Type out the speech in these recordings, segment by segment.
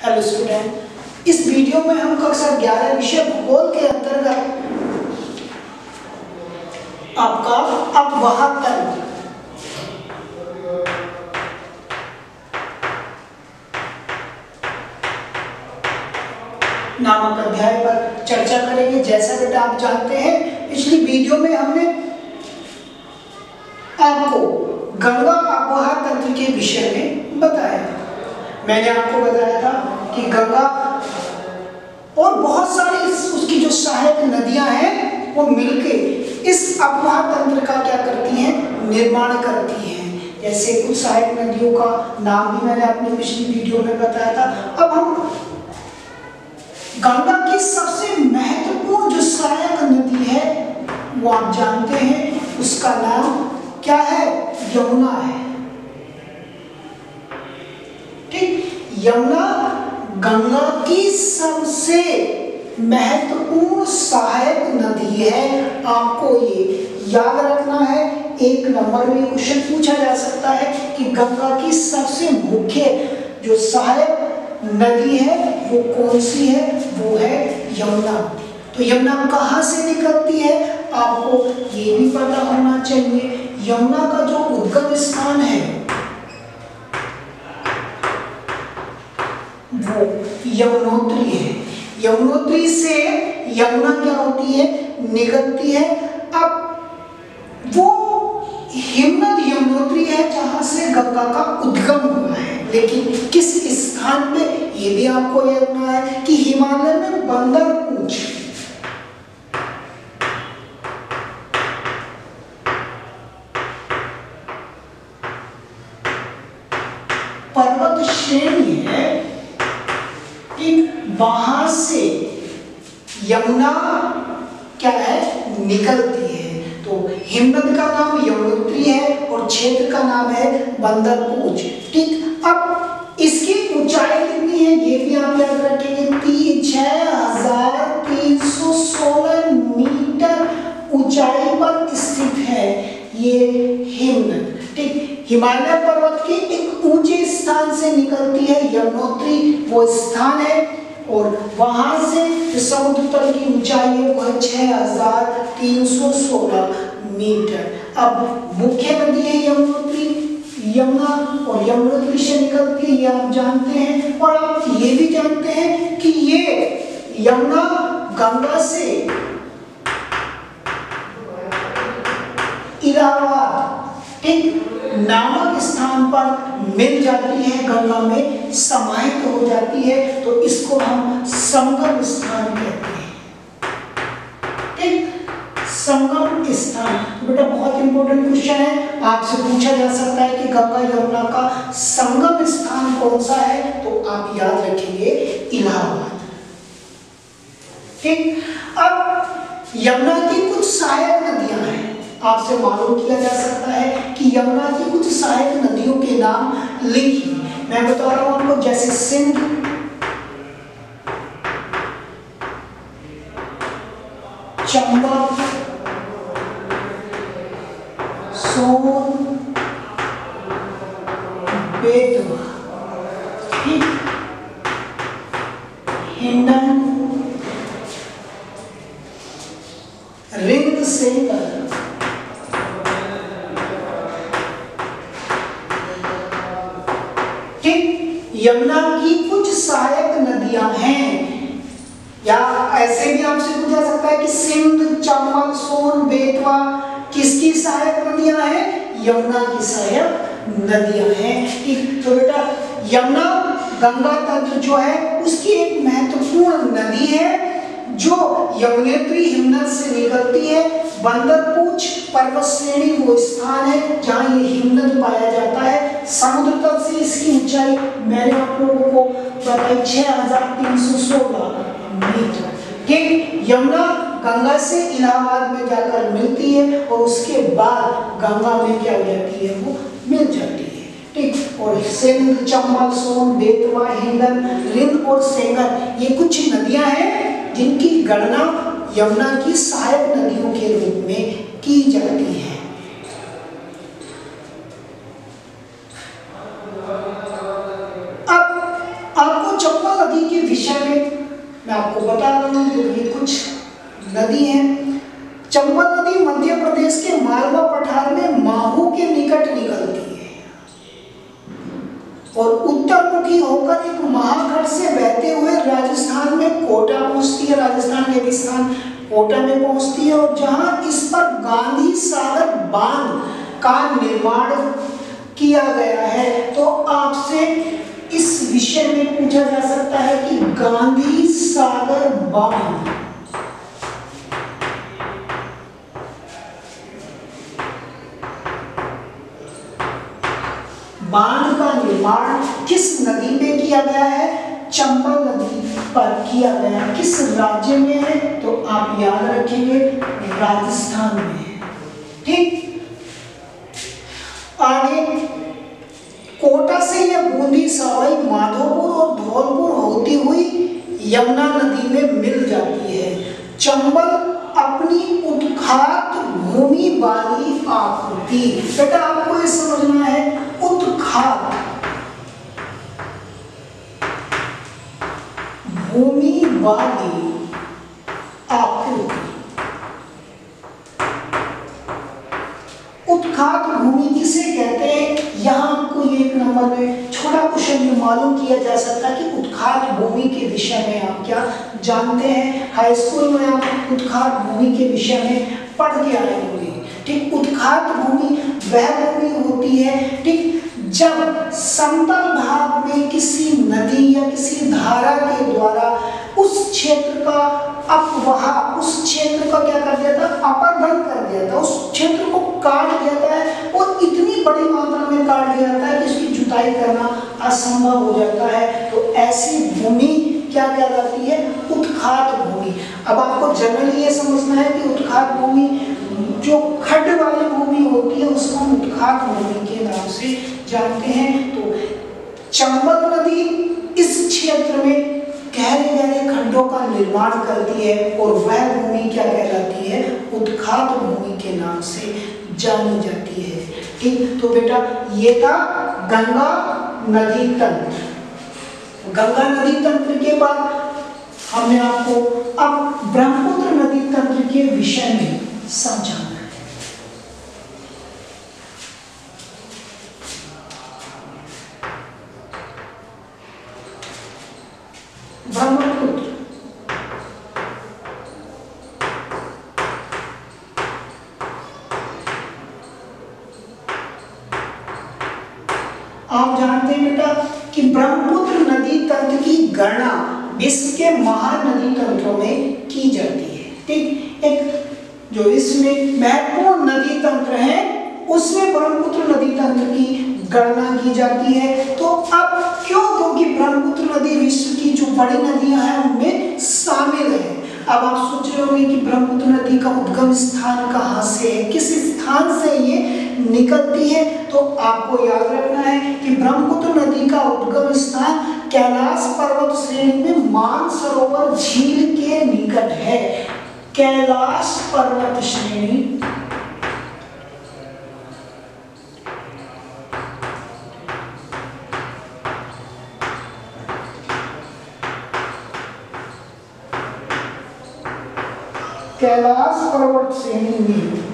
Hello student, इस video में हम कक्षा 11 विषय भूगोल के अंतर्गत आपका अपवाह तंत्र नामक अध्याय पर चर्चा करेंगे। जैसा बेटा आप जानते हैं, पिछली वीडियो में हमने आपको गंगा अपवाह तंत्र के विषय में बताया। मैंने आपको बताया था कि गंगा और बहुत सारी उसकी जो सहायक नदियां हैं वो मिलके इस अपवाह तंत्र का क्या करती हैं, निर्माण करती हैं। जैसे कुछ सहायक नदियों का नाम भी मैंने अपनी पिछली वीडियो में बताया था। अब हम गंगा की सबसे महत्वपूर्ण जो सहायक नदी है वो आप जानते हैं, उसका नाम क्या है? यमुना है। ठीक, यमुना गंगा की सबसे महत्वपूर्ण सहायक नदी है। आपको ये याद रखना है। एक नंबर में क्वेश्चन पूछा जा सकता है कि गंगा की सबसे मुख्य जो सहायक नदी है वो कौन सी है? वो है यमुना। तो यमुना कहाँ से निकलती है आपको ये भी पता होना चाहिए। यमुना का जो उद्गम स्थान है वो यमुनोत्री है। यमुनोत्री से यमुना क्या होती है? निकलती है। अब वो हिमनद यमुनोत्री है जहां से गंगा का उद्गम हुआ है, लेकिन किस स्थान पे ये भी आपको याद रखना है कि हिमालय में बंदरपूछ पर्वत श्रेणी है, वहां से यमुना क्या है? निकलती है। तो हिमनद का नाम यमुनोत्री है और क्षेत्र का नाम है बंदरपूछ। ठीक, अब इसकी ऊंचाई कितनी है ये भी आप याद रखेंगे। 6316 मीटर ऊंचाई पर स्थित है ये हिमनद। ठीक, हिमालय पर्वत के एक ऊंचे स्थान से निकलती है यमुनोत्री, वो स्थान है, और वहां से जो समुद्र तल की ऊंचाई है वो है 6316 मीटर। अब मुख्य नदी है यमुनोत्री, यमुना, और यमुनोत्री से निकलती है, ये आप जानते हैं। और आप ये भी जानते हैं कि ये यमुना गंगा से इलाहाबाद ठीक नामक स्थान पर मिल जाती है, गंगा में समाहित हो जाती है। तो इसको हम संगम स्थान कहते हैं। ठीक, संगम स्थान। बेटा बहुत इंपॉर्टेंट क्वेश्चन है, आपसे पूछा जा सकता है कि गंगा यमुना का संगम स्थान कौन सा है? तो आप याद रखेंगे इलाहाबाद। ठीक, अब यमुना की कुछ सहायक नदियां हैं। आपसे मालूम किया जा सकता है कि यमुना की कुछ सहायक नदियों के नाम लिखिए। मैं बता रहा हूं आपको, जैसे सिंध, चंबल, सोन, बेतवा, ठीक, हिंडन, रिंद सेकर, यमुना की कुछ सहायक नदियां हैं। या ऐसे भी आपसे पूछा सकता है कि सिंध, चंबल, सोन, बेतवा किसकी सहायक नदियां हैं? यमुना की सहायक नदियां हैं। ठीक, तो बेटा यमुना गंगा तंत्र जो है उसकी एक महत्वपूर्ण नदी है जो यमुनोत्री हिमनद से निकलती है। बंदरपूछ पर्वत श्रेणी वो स्थान है जहां ये हिमनद पाया जाता है। समुद्र तल से इसकी ऊंचाई मैंने आप लोगों को बताई 6316 मीटर। ठीक, यमुना गंगा से इलाहाबाद में जाकर मिलती है और उसके बाद गंगा में क्या हो जाती है? वो मिल जाती है। ठीक, और सिंध, चंबल, सोन, बेतवा, हिंडन, रिंद और सेंगर ये कुछ नदियां हैं जिनकी गणना यमुना की सहायक नदियों के रूप में की जाती है। अब आपको चंबल विषय में मैं आपको बता रहा हूँ। तो ये कुछ नदी हैं। चंबल नदी मध्य प्रदेश के मालवा पठार में माहू के निकट निकलती है और उत्तरमुखी होकर एक महाखंड से बहते हुए राजस्थान में कोटा पहुंचती है। राजस्थान के स्थान कोटा में पहुंचती है और जहां इस पर गांधी सागर बांध का निर्माण किया गया है। तो आपसे इस विषय में पूछा जा सकता है कि गांधी सागर बांध का निर्माण किस नदी में किया गया है? चंबल नदी पर किया गया। किस राज्य में है? तो आप याद रखेंगे राजस्थान में है। ठीक, आगे कोटा से यह बूंदी, सवाई माधोपुर और धौलपुर होती हुई यमुना नदी में मिल जाती है। चंबल अपनी उत्खात भूमि वाली आकृति, बेटा आपको ये समझना है, उत्खात भूमि वाली आकृति। उत्खात भूमि किसे कहते हैं? यहाँ आपको ये एक नंबर में छोटा क्वेश्चन ये मालूम किया जा सकता है कि उत्खात भूमि के विषय में आप क्या जानते हैं। हाई स्कूल में आप उत्खात भूमि के विषय में पढ़ के आए होंगे। ठीक, उत्खात भूमि वह भूमि होती है, ठीक, जब समतल भाग में किसी नदी या किसी धारा के द्वारा उस क्षेत्र का अपवाह, उस क्षेत्र का क्या कर दिया था? अपरदन कर दिया था, उस क्षेत्र को काट दिया है और इतनी बड़ी मात्रा में काट दिया जाता है कि उसकी जुताई करना असंभव हो जाता है। तो ऐसी भूमि क्या कहलाती है? उत्खात भूमि। अब आपको जनरली ये समझना है कि उत्खात भूमि जो खड्ड वाली भूमि होती है उसको हम उत्खात भूमि के नाम से जानते हैं। तो चंबल नदी इस क्षेत्र में गहरे गहरे खड्डों का निर्माण करती है और वह भूमि क्या कहलाती है? उत्खात भूमि के नाम से जानी जाती है। ठीक, तो बेटा ये था गंगा नदी तंत्र। गंगा नदी तंत्र के बाद हमने आपको अब ब्रह्मपुत्र नदी तंत्र के विषय में समझाना है। ब्रह्मपुत्र आप जानते हैं बेटा कि ब्रह्मपुत्र नदी तंत्र की गणना विश्व के महानदी तंत्रों में की जाती है। ठीक, एक जो इसमें महत्वपूर्ण नदी तंत्र है उसमें ब्रह्मपुत्र नदी तंत्र की गणना की जाती है। तो अब क्यों? क्योंकि ब्रह्मपुत्र नदी विश्व की जो बड़ी नदियां हैं उनमें शामिल है। अब आप सोच रहे होंगे कि ब्रह्मपुत्र नदी का उद्गम स्थान कहाँ से है, किस स्थान से ये निकलती है? तो आपको याद रखना है कि ब्रह्मपुत्र नदी का उद्गम स्थान कैलाश पर्वत श्रेणी में मानसरोवर झील के निकट है। कैलाश पर्वत श्रेणी कैलाश पर्वत श्रेणी में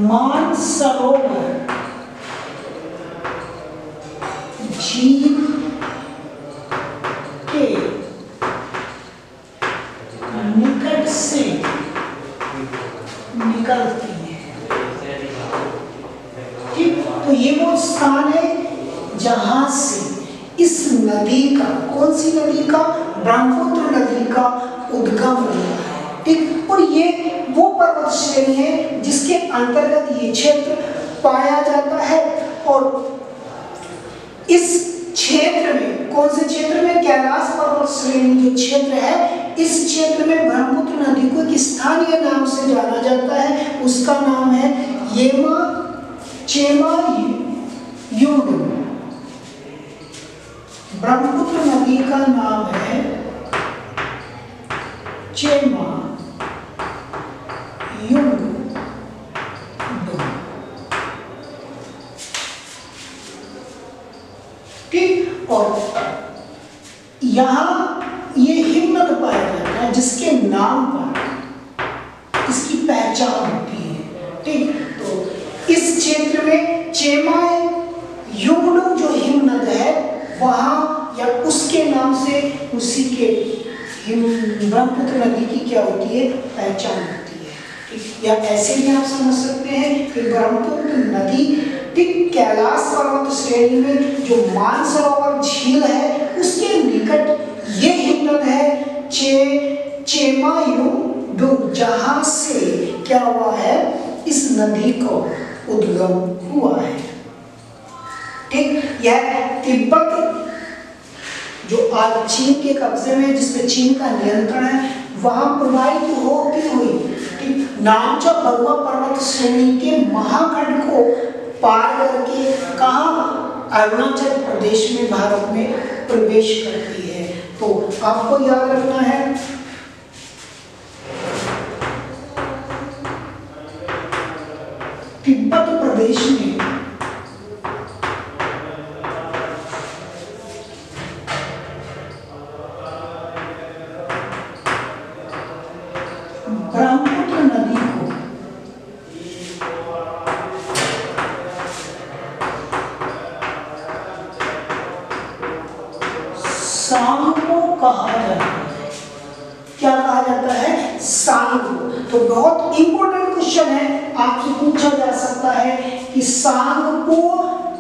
मानसरोवर झील के निकट से निकलती है। ठीक, तो ये वो स्थान है जहां से इस नदी का, कौन सी नदी का? ब्रह्मपुत्र नदी का उद्गम हुआ है। ठीक, और ये वो पर्वत श्रेणी है जिसके अंतर्गत ये क्षेत्र पाया जाता है। और इस क्षेत्र में, कौन से क्षेत्र में? कैलाश पर्वत श्रेणी जो क्षेत्र है, इस क्षेत्र में ब्रह्मपुत्र नदी को एक स्थानीय नाम से जाना जाता है। उसका नाम है येमा चेमा युंग। ब्रह्मपुत्र नदी का नाम है चेमा युंग। ठीक। और यहाँ ये हिमनद पाया जाता है जिसके नाम पर इसकी पहचान होती है। ठीक, तो इस क्षेत्र में चेमाय युगडुम जो हिमनद है वहाँ या उसके नाम से उसी के ब्रह्मपुत्र नदी की क्या होती है, पहचान होती है। ठीक, या ऐसे भी आप समझ सकते हैं कि ब्रह्मपुत्र नदी ठीक कैलाश पर्वत श्रेणी में जो मानसरोवर झील है उसके निकट ये हिमनद है चेमायुडुम, जहां से क्या हुआ है, इस नदी को उद्गम हुआ है। ठीक, यह तिब्बत जो आज चीन के कब्जे में, जिसमें चीन का नियंत्रण है, वहां प्रवाहित होती हुई नामचा बरुआ पर्वत श्रेणी के महाखंड को पार करके कहाँ, अरुणाचल प्रदेश में, भारत में प्रवेश करती है। तो आपको याद रखना है तिब्बत प्रदेश में ब्रह्मपुत्र नदी को सांगपो कहा जाता है। क्या कहा जाता है, सांगपो। तो बहुत इंपॉर्टेंट क्वेश्चन है, आपसे पूछा जा सकता है कि सांगपो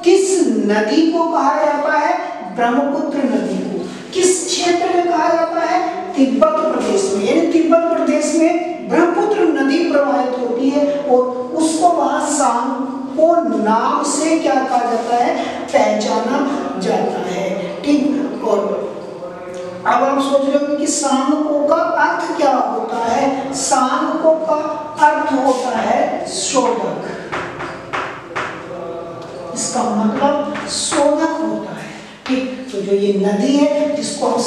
किस नदी को कहा जाता है, ब्रह्मपुत्र नदी को। किस क्षेत्र में कहा जाता है, तिब्बत प्रदेश में। यानी तिब्बत प्रदेश में ब्रह्मपुत्र नदी प्रवाहित होती है और उसको वहां सांगपो नाम से क्या कहा जाता है, पहचाना जाता है। ठीक, और अब आप सोच रहे हो कि सांगपो का अर्थ क्या होता है। सांगपो का अर्थ होता है शोधक। इसका मतलब शोधक होता है। ठीक, तो जो ये नदी है जिसको हम